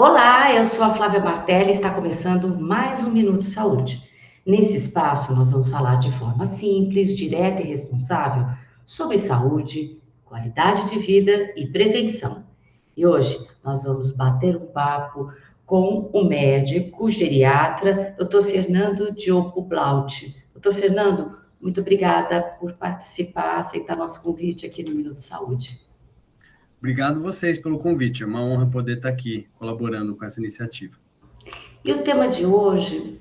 Olá, eu sou a Flávia Martelli e está começando mais um Minuto Saúde. Nesse espaço, nós vamos falar de forma simples, direta e responsável sobre saúde, qualidade de vida e prevenção. E hoje nós vamos bater um papo com o médico geriatra, Dr. Fernando Diogo Blaut. Dr. Fernando, muito obrigada por participar, aceitar nosso convite aqui no Minuto Saúde. Obrigado vocês pelo convite. É uma honra poder estar aqui colaborando com essa iniciativa. E o tema de hoje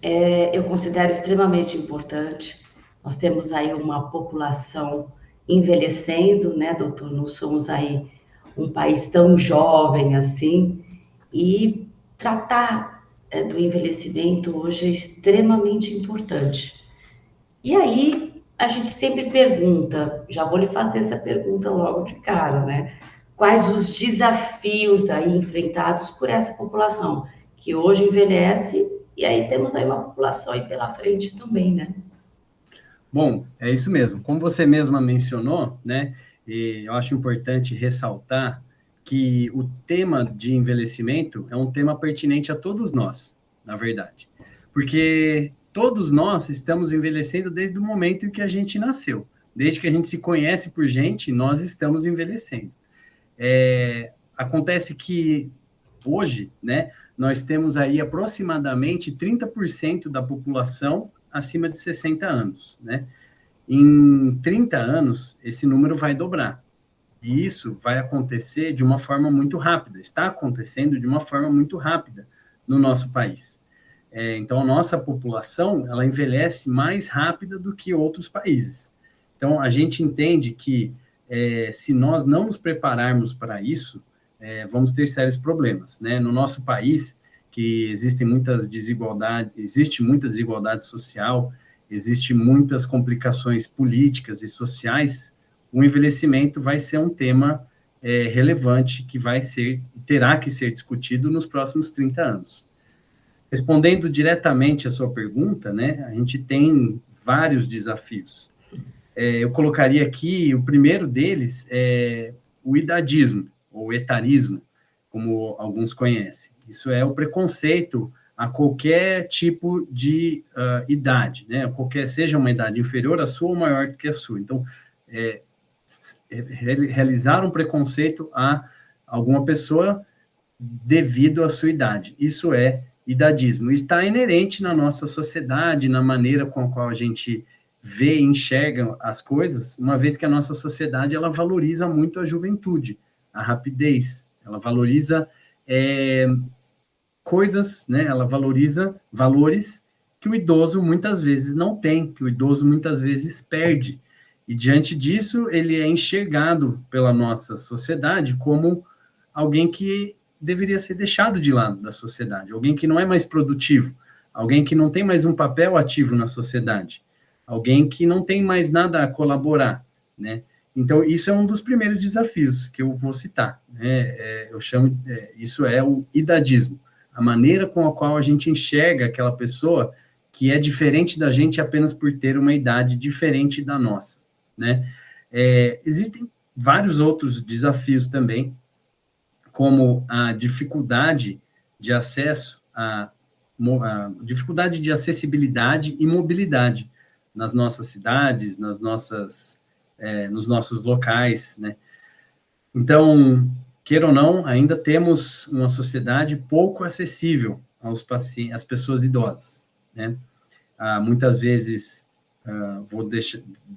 eu considero extremamente importante. Nós temos aí uma população envelhecendo, né, doutor? Não somos aí um país tão jovem assim, e tratar do envelhecimento hoje é extremamente importante. E aí a gente sempre pergunta, já vou lhe fazer essa pergunta logo de cara, né? Quais os desafios aí enfrentados por essa população que hoje envelhece e aí temos aí uma população aí pela frente também, né? Bom, é isso mesmo. Como você mesma mencionou, né, eu acho importante ressaltar que o tema de envelhecimento é um tema pertinente a todos nós, na verdade. Porque todos nós estamos envelhecendo desde o momento em que a gente nasceu. Desde que a gente se conhece por gente, nós estamos envelhecendo. Acontece que hoje, né, nós temos aí aproximadamente 30% da população acima de 60 anos, né? Em 30 anos, esse número vai dobrar. E isso vai acontecer de uma forma muito rápida, está acontecendo de uma forma muito rápida no nosso país. Então, a nossa população, ela envelhece mais rápida do que outros países. Então, a gente entende que se nós não nos prepararmos para isso, vamos ter sérios problemas, né? No nosso país, que existem muitas desigualdades, existe muita desigualdade social, existe muitas complicações políticas e sociais, o envelhecimento vai ser um tema relevante que terá que ser discutido nos próximos 30 anos. Respondendo diretamente à sua pergunta, né, a gente tem vários desafios. Eu colocaria aqui, o primeiro deles é o idadismo, ou etarismo, como alguns conhecem. Isso é o preconceito a qualquer tipo de idade, né? Seja uma idade inferior à sua ou maior do que a sua. Então, realizar um preconceito a alguma pessoa devido à sua idade. Isso é idadismo. Está inerente na nossa sociedade, na maneira com a qual a gente vê e enxerga as coisas, uma vez que a nossa sociedade ela valoriza muito a juventude, a rapidez, ela valoriza coisas, né? Ela valoriza valores que o idoso muitas vezes não tem, que o idoso muitas vezes perde. E diante disso, ele é enxergado pela nossa sociedade como alguém que deveria ser deixado de lado da sociedade, alguém que não é mais produtivo, alguém que não tem mais um papel ativo na sociedade, alguém que não tem mais nada a colaborar, né? Então, isso é um dos primeiros desafios que eu vou citar, né? Eu chamo, isso é o idadismo, a maneira com a qual a gente enxerga aquela pessoa que é diferente da gente apenas por ter uma idade diferente da nossa, né? Existem vários outros desafios também, como a dificuldade de acesso, a dificuldade de acessibilidade e mobilidade nas nossas cidades, nos nossos locais, né? Então, queira ou não, ainda temos uma sociedade pouco acessível aos pacientes, às pessoas idosas, né? Muitas vezes,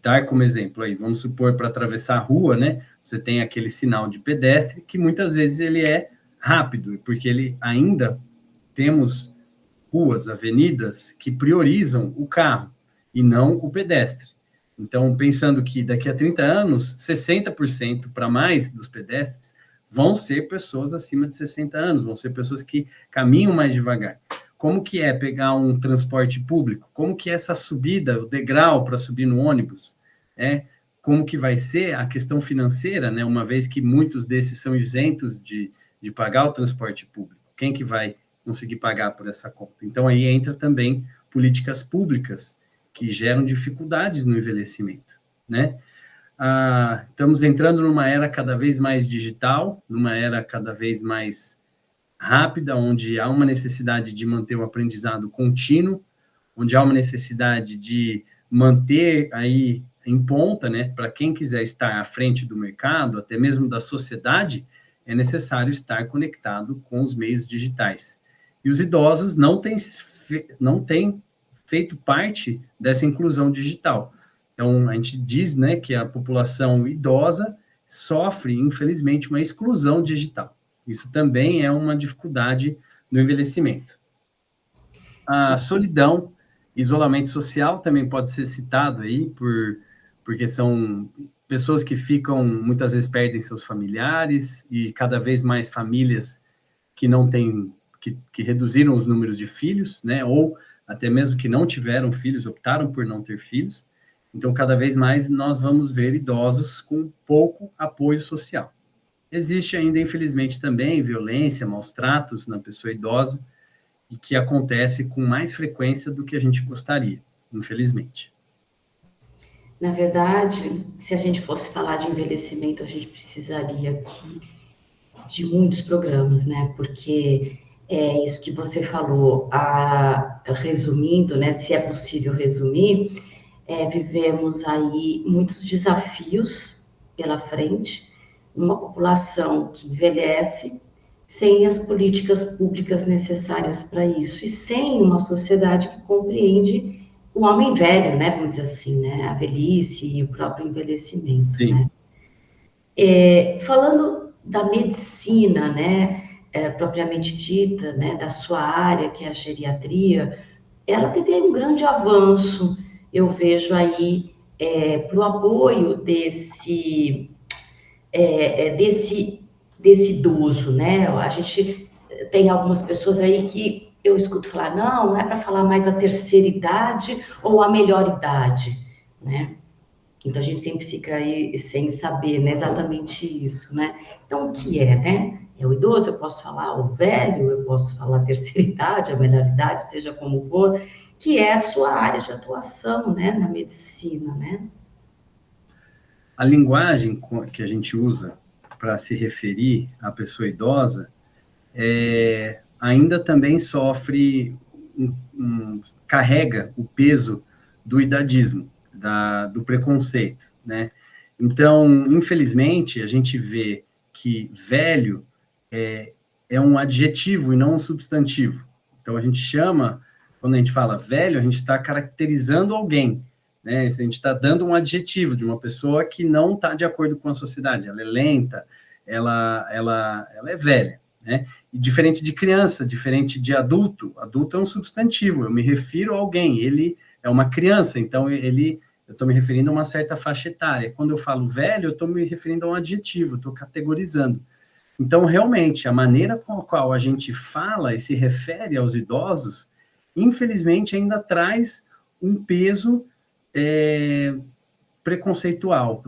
dar como exemplo aí, vamos supor, para atravessar a rua, né? Você tem aquele sinal de pedestre que muitas vezes ele é rápido, porque ele ainda temos ruas, avenidas que priorizam o carro e não o pedestre. Então, pensando que daqui a 30 anos, 60% para mais dos pedestres vão ser pessoas acima de 60 anos, vão ser pessoas que caminham mais devagar. Como que é pegar um transporte público? Como que é essa subida, o degrau para subir no ônibus? Como que vai ser a questão financeira, né? Uma vez que muitos desses são isentos de pagar o transporte público. Quem que vai conseguir pagar por essa conta? Então, aí entra também políticas públicas que geram dificuldades no envelhecimento, né? Estamos entrando numa era cada vez mais digital, numa era cada vez mais rápida, onde há uma necessidade de manter o aprendizado contínuo, onde há uma necessidade de manter aí em ponta, né, para quem quiser estar à frente do mercado, até mesmo da sociedade, é necessário estar conectado com os meios digitais. E os idosos não têm feito parte dessa inclusão digital. Então, a gente diz, né, que a população idosa sofre, infelizmente, uma exclusão digital. Isso também é uma dificuldade no envelhecimento. A solidão, isolamento social também pode ser citado aí, porque são pessoas que ficam, muitas vezes perdem seus familiares, e cada vez mais famílias que não têm, que reduziram os números de filhos, né, ou até mesmo que não tiveram filhos, optaram por não ter filhos. Então, cada vez mais nós vamos ver idosos com pouco apoio social. Existe ainda, infelizmente, também violência, maus tratos na pessoa idosa, e que acontece com mais frequência do que a gente gostaria, infelizmente. Na verdade, se a gente fosse falar de envelhecimento, a gente precisaria aqui de muitos programas, né? Porque é isso que você falou, resumindo, né? Se é possível resumir, vivemos aí muitos desafios pela frente, uma população que envelhece sem as políticas públicas necessárias para isso, e sem uma sociedade que compreende o homem velho, né, vamos dizer assim, né, a velhice e o próprio envelhecimento, Sim. né. Falando da medicina, né, propriamente dita, né, da sua área, que é a geriatria, ela teve um grande avanço, eu vejo aí, para o apoio desse idoso, né? A gente tem algumas pessoas aí que eu escuto falar, não é para falar mais a terceira idade ou a melhor idade, né? Então a gente sempre fica aí sem saber, né, exatamente isso, né? Então o que é, né? É o idoso, eu posso falar o velho, eu posso falar a terceira idade, a melhor idade, seja como for, que é a sua área de atuação, né, na medicina, né? A linguagem que a gente usa para se referir à pessoa idosa ainda também sofre, carrega o peso do idadismo, do preconceito, né? Então, infelizmente, a gente vê que velho é um adjetivo e não um substantivo. Então, a gente chama, quando a gente fala velho, a gente está caracterizando alguém, né? A gente está dando um adjetivo de uma pessoa que não está de acordo com a sociedade. Ela é lenta, ela é velha, né? E diferente de criança, diferente de adulto, adulto é um substantivo, eu me refiro a alguém, ele é uma criança, então eu estou me referindo a uma certa faixa etária. Quando eu falo velho, eu estou me referindo a um adjetivo, estou categorizando. Então, realmente, a maneira com a qual a gente fala e se refere aos idosos, infelizmente, ainda traz um peso preconceitual,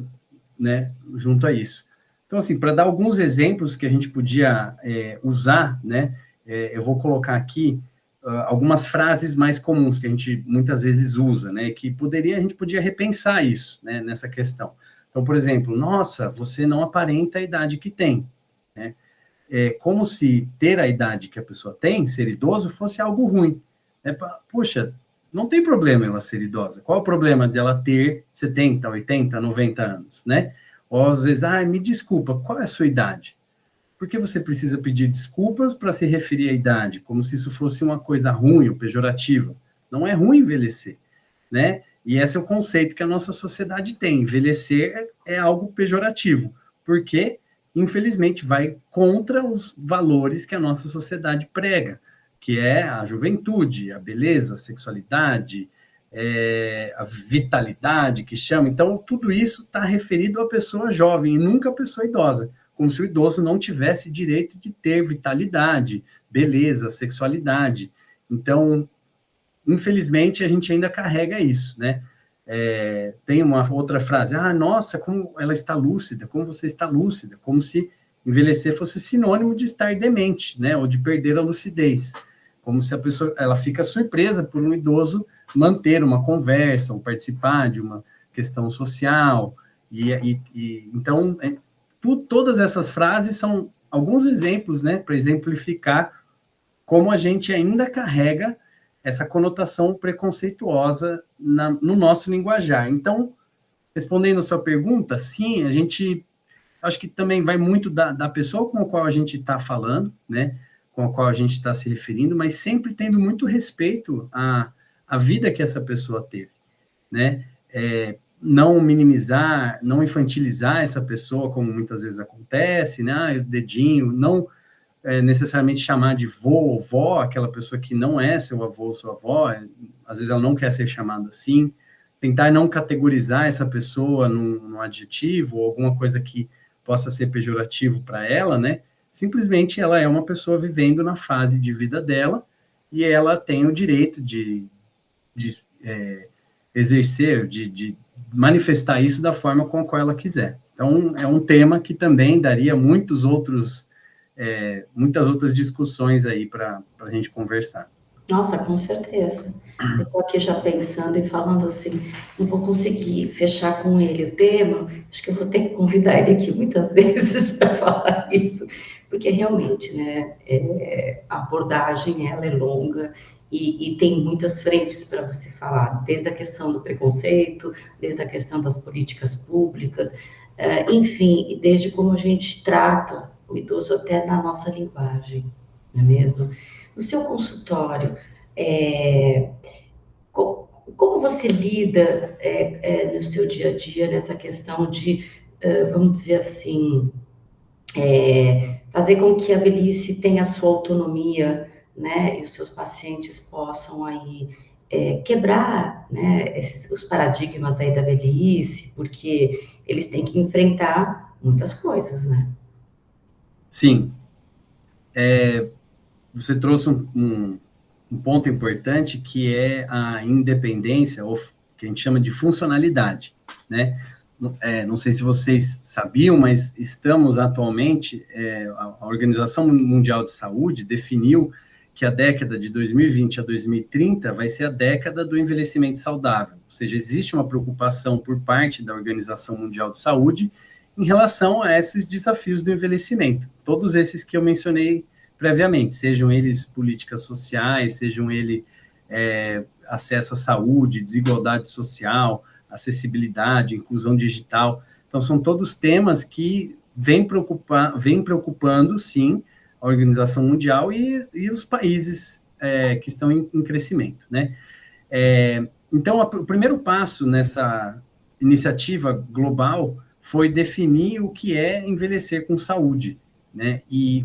né, junto a isso. Então, assim, para dar alguns exemplos que a gente podia usar, né, eu vou colocar aqui algumas frases mais comuns que a gente muitas vezes usa, né, que a gente podia repensar isso, né, nessa questão. Então, por exemplo, nossa, você não aparenta a idade que tem, né? Como se ter a idade que a pessoa tem, ser idoso, fosse algo ruim. Puxa, não tem problema ela ser idosa. Qual o problema dela ter 70, 80, 90 anos, né? Ou às vezes, me desculpa, qual é a sua idade? Por que você precisa pedir desculpas para se referir à idade? Como se isso fosse uma coisa ruim ou pejorativa. Não é ruim envelhecer, né? E esse é o conceito que a nossa sociedade tem. Envelhecer é algo pejorativo, porque, infelizmente, vai contra os valores que a nossa sociedade prega, que é a juventude, a beleza, a sexualidade, a vitalidade, que chama. Então, tudo isso está referido à pessoa jovem e nunca à pessoa idosa, como se o idoso não tivesse direito de ter vitalidade, beleza, sexualidade. Então, infelizmente, a gente ainda carrega isso, né? Tem uma outra frase, nossa, como ela está lúcida, como você está lúcida, como se envelhecer fosse sinônimo de estar demente, né? Ou de perder a lucidez. Como se a pessoa, ela fica surpresa por um idoso manter uma conversa ou participar de uma questão social. Então, todas essas frases são alguns exemplos, né, para exemplificar como a gente ainda carrega essa conotação preconceituosa no nosso linguajar. Então, respondendo a sua pergunta, sim, a gente, acho que também vai muito da pessoa com a qual a gente está falando, né, com a qual a gente está se referindo, mas sempre tendo muito respeito à vida que essa pessoa teve, né, não minimizar, não infantilizar essa pessoa, como muitas vezes acontece, né, o dedinho, não necessariamente chamar de vô ou vó, aquela pessoa que não é seu avô ou sua avó, às vezes ela não quer ser chamada assim, tentar não categorizar essa pessoa num adjetivo ou alguma coisa que possa ser pejorativo para ela, né? Simplesmente ela é uma pessoa vivendo na fase de vida dela e ela tem o direito de exercer, de manifestar isso da forma com a qual ela quiser. Então, é um tema que também daria muitas outras discussões aí para a gente conversar. Nossa, com certeza. Eu estou aqui já pensando e falando assim, não vou conseguir fechar com ele o tema, acho que eu vou ter que convidar ele aqui muitas vezes para falar isso, porque realmente, né, a abordagem, ela é longa e tem muitas frentes para você falar, desde a questão do preconceito, desde a questão das políticas públicas, enfim, e desde como a gente trata o idoso até na nossa linguagem, não é mesmo? No seu consultório, como você lida no seu dia a dia nessa questão de, vamos dizer assim, fazer com que a velhice tenha a sua autonomia, né, e os seus pacientes possam aí quebrar, né, os paradigmas aí da velhice, porque eles têm que enfrentar muitas coisas, né? Sim. Você trouxe um ponto importante que é a independência, ou que a gente chama de funcionalidade, né? Não sei se vocês sabiam, mas estamos atualmente, a Organização Mundial de Saúde definiu que a década de 2020 a 2030 vai ser a década do envelhecimento saudável, ou seja, existe uma preocupação por parte da Organização Mundial de Saúde em relação a esses desafios do envelhecimento, todos esses que eu mencionei previamente, sejam eles políticas sociais, sejam eles acesso à saúde, desigualdade social, acessibilidade, inclusão digital. Então, são todos temas que vêm preocupando, sim, a Organização Mundial e os países que estão em crescimento, né? Então, o primeiro passo nessa iniciativa global foi definir o que é envelhecer com saúde, né? E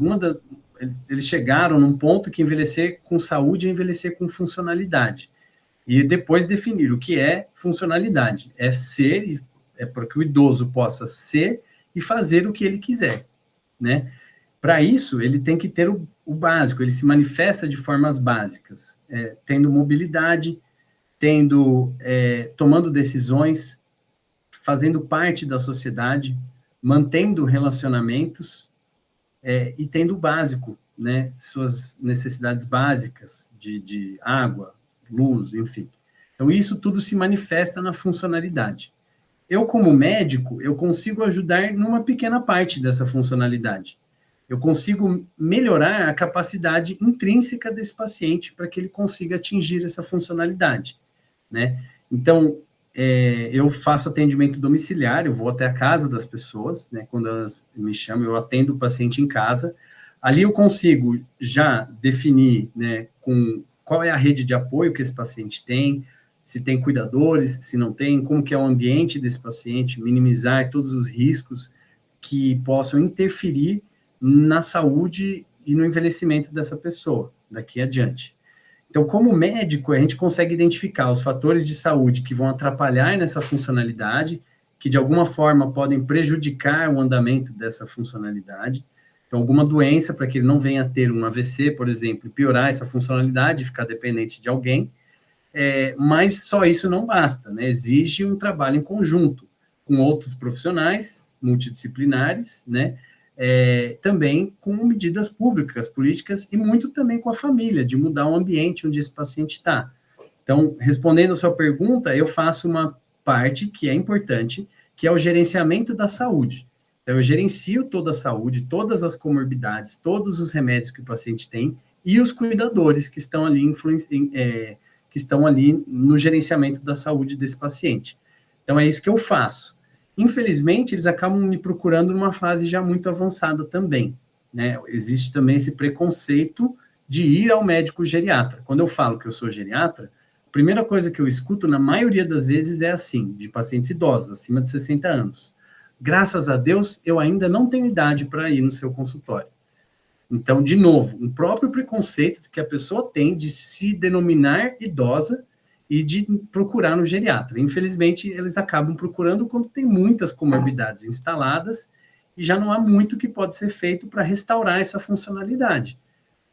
eles chegaram num ponto que envelhecer com saúde é envelhecer com funcionalidade. E depois definir o que é funcionalidade. É ser, para que o idoso possa ser e fazer o que ele quiser, né? Para isso, ele tem que ter o básico, ele se manifesta de formas básicas, tendo mobilidade, tomando decisões, fazendo parte da sociedade, mantendo relacionamentos, e tendo o básico, né, suas necessidades básicas de água, luz, enfim. Então, isso tudo se manifesta na funcionalidade. Eu, como médico, eu consigo ajudar numa pequena parte dessa funcionalidade. Eu consigo melhorar a capacidade intrínseca desse paciente para que ele consiga atingir essa funcionalidade, né? Então, eu faço atendimento domiciliar, eu vou até a casa das pessoas, né? Quando elas me chamam, eu atendo o paciente em casa. Ali eu consigo já definir, né, com qual é a rede de apoio que esse paciente tem, se tem cuidadores, se não tem, como que é o ambiente desse paciente, minimizar todos os riscos que possam interferir na saúde e no envelhecimento dessa pessoa, daqui adiante. Então, como médico, a gente consegue identificar os fatores de saúde que vão atrapalhar nessa funcionalidade, que de alguma forma podem prejudicar o andamento dessa funcionalidade. Então, alguma doença para que ele não venha a ter um AVC, por exemplo, e piorar essa funcionalidade, ficar dependente de alguém. Mas só isso não basta, né? Exige um trabalho em conjunto com outros profissionais multidisciplinares, né? Também com medidas públicas, políticas, e muito também com a família, de mudar o ambiente onde esse paciente está. Então, respondendo a sua pergunta, eu faço uma parte que é importante, que é o gerenciamento da saúde. Então, eu gerencio toda a saúde, todas as comorbidades, todos os remédios que o paciente tem e os cuidadores que estão ali, que estão ali no gerenciamento da saúde desse paciente. Então, é isso que eu faço. Infelizmente, eles acabam me procurando numa fase já muito avançada também, né? Existe também esse preconceito de ir ao médico geriatra. Quando eu falo que eu sou geriatra, a primeira coisa que eu escuto, na maioria das vezes, é assim, de pacientes idosos, acima de 60 anos. Graças a Deus, eu ainda não tenho idade para ir no seu consultório. Então, de novo, um próprio preconceito que a pessoa tem de se denominar idosa e de procurar no geriatra. Infelizmente, eles acabam procurando quando tem muitas comorbidades instaladas e já não há muito que pode ser feito para restaurar essa funcionalidade.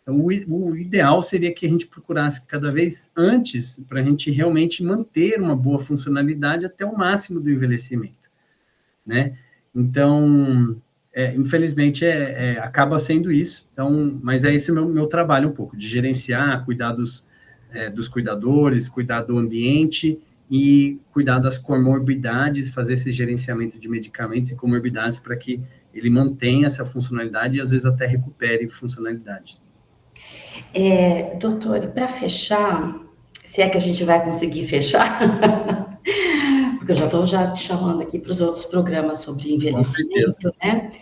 Então, o ideal seria que a gente procurasse cada vez antes para a gente realmente manter uma boa funcionalidade até o máximo do envelhecimento, né? Então, infelizmente, acaba sendo isso. Então, mas é esse o meu trabalho um pouco, de gerenciar, cuidar dos cuidadores, cuidar do ambiente e cuidar das comorbidades, fazer esse gerenciamento de medicamentos e comorbidades para que ele mantenha essa funcionalidade e, às vezes, até recupere funcionalidade. Doutor, e para fechar, se é que a gente vai conseguir fechar, porque eu já estou te chamando aqui para os outros programas sobre envelhecimento, né?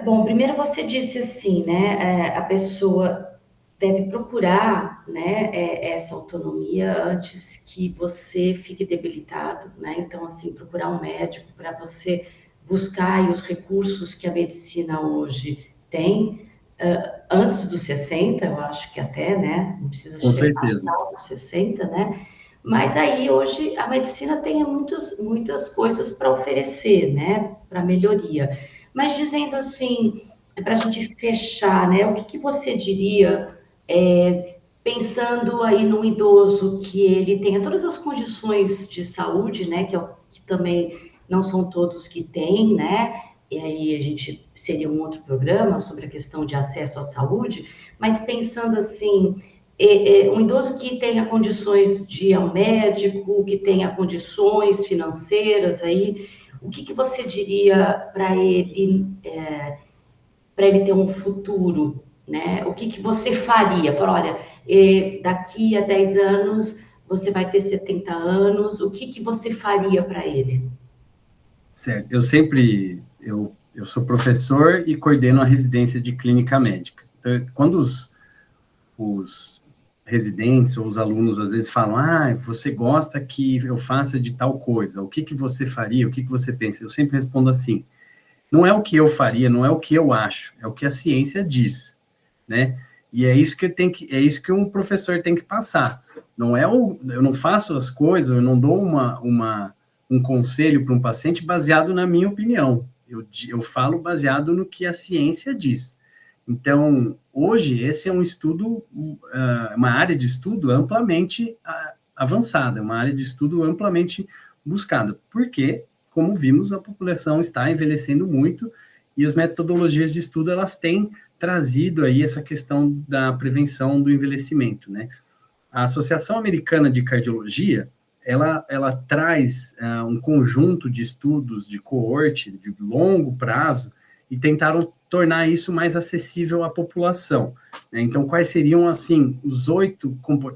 Bom, primeiro você disse assim, né? A pessoa deve procurar, né, essa autonomia antes que você fique debilitado, né? Então, assim, procurar um médico para você buscar aí os recursos que a medicina hoje tem, antes dos 60, eu acho que até, né? Não precisa chegar aos 60, né? Mas aí, hoje, a medicina tem muitas coisas para oferecer, né? Para melhoria. Mas dizendo assim, para a gente fechar, né? O que você diria, pensando aí num idoso que ele tenha todas as condições de saúde, né? Que também não são todos que têm, né? E aí a gente seria um outro programa sobre a questão de acesso à saúde, mas pensando assim, um idoso que tenha condições de ir ao médico, que tenha condições financeiras aí, o que você diria para ele, ter um futuro, né? O que você faria? Fala, olha, daqui a 10 anos você vai ter 70 anos, o que você faria para ele? Certo. Eu sou professor e coordeno a residência de clínica médica. Então, quando os residentes ou os alunos às vezes falam, você gosta que eu faça de tal coisa, o que você faria, o que você pensa? Eu sempre respondo assim, não é o que eu faria, não é o que eu acho, é o que a ciência diz, né? E é isso que um professor tem que passar. Eu não faço as coisas, eu não dou um conselho para um paciente baseado na minha opinião. Eu falo baseado no que a ciência diz. Então, hoje, esse é um estudo, uma área de estudo amplamente avançada, uma área de estudo amplamente buscada. Porque, como vimos, a população está envelhecendo muito e as metodologias de estudo, elas têm trazido aí essa questão da prevenção do envelhecimento, né? A Associação Americana de Cardiologia, ela traz um conjunto de estudos de coorte, de longo prazo, e tentaram tornar isso mais acessível à população, né? Então, quais seriam, assim,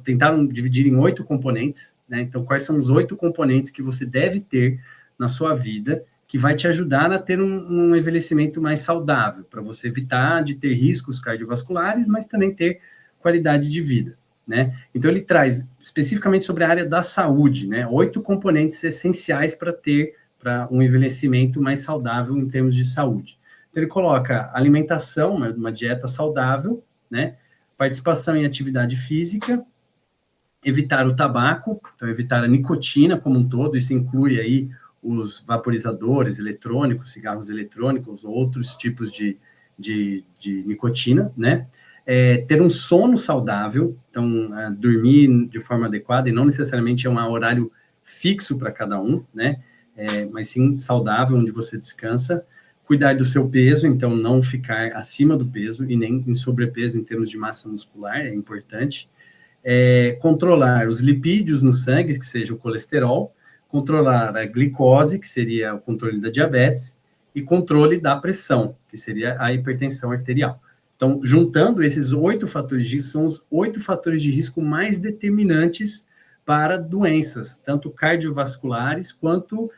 tentaram dividir em 8 componentes, né? Então, quais são os 8 componentes que você deve ter na sua vida, que vai te ajudar a ter um envelhecimento mais saudável, para você evitar de ter riscos cardiovasculares, mas também ter qualidade de vida, né? Então, ele traz especificamente sobre a área da saúde, né? 8 componentes essenciais para um envelhecimento mais saudável em termos de saúde. Então, ele coloca alimentação, uma dieta saudável, né? Participação em atividade física, evitar o tabaco, então evitar a nicotina como um todo, isso inclui aí os vaporizadores eletrônicos, cigarros eletrônicos, outros tipos de nicotina, né? Ter um sono saudável, então dormir de forma adequada, e não necessariamente é um horário fixo para cada um, né? Mas sim saudável, onde você descansa. Cuidar do seu peso, então não ficar acima do peso e nem em sobrepeso em termos de massa muscular, é importante. Controlar os lipídios no sangue, que seja o colesterol, controlar a glicose, que seria o controle da diabetes, e controle da pressão, que seria a hipertensão arterial. Então, juntando esses 8 fatores de risco, são os 8 fatores de risco mais determinantes para doenças, tanto cardiovasculares quanto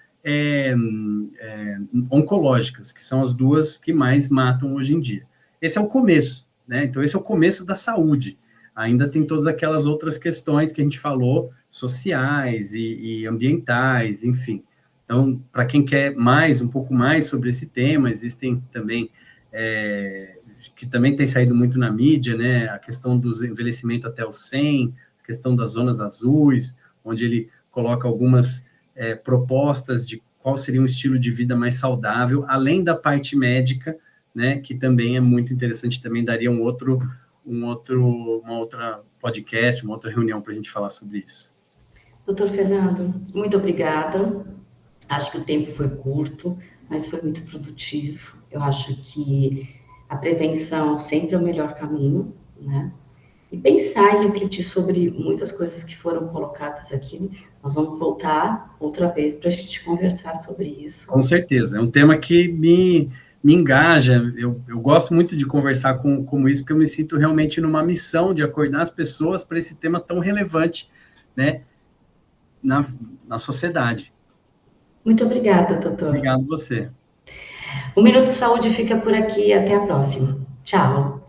oncológicas, que são as duas que mais matam hoje em dia. Esse é o começo, né? Então, esse é o começo da saúde. Ainda tem todas aquelas outras questões que a gente falou, sociais e ambientais, enfim. Então, para quem quer um pouco mais sobre esse tema, existem também, que também tem saído muito na mídia, né? A questão do envelhecimento até os 100, a questão das zonas azuis, onde ele coloca algumas propostas de qual seria um estilo de vida mais saudável, além da parte médica, né? Que também é muito interessante, também daria uma outra podcast, uma outra reunião para a gente falar sobre isso. Doutor Fernando, muito obrigada. Acho que o tempo foi curto, mas foi muito produtivo. Eu acho que a prevenção sempre é o melhor caminho, né? E pensar e refletir sobre muitas coisas que foram colocadas aqui. Nós vamos voltar outra vez para a gente conversar sobre isso. Com certeza, é um tema que me engaja, eu gosto muito de conversar como isso, porque eu me sinto realmente numa missão de acordar as pessoas para esse tema tão relevante, né, na sociedade. Muito obrigada, doutor. Obrigado você. O Minuto Saúde fica por aqui, até a próxima. Tchau.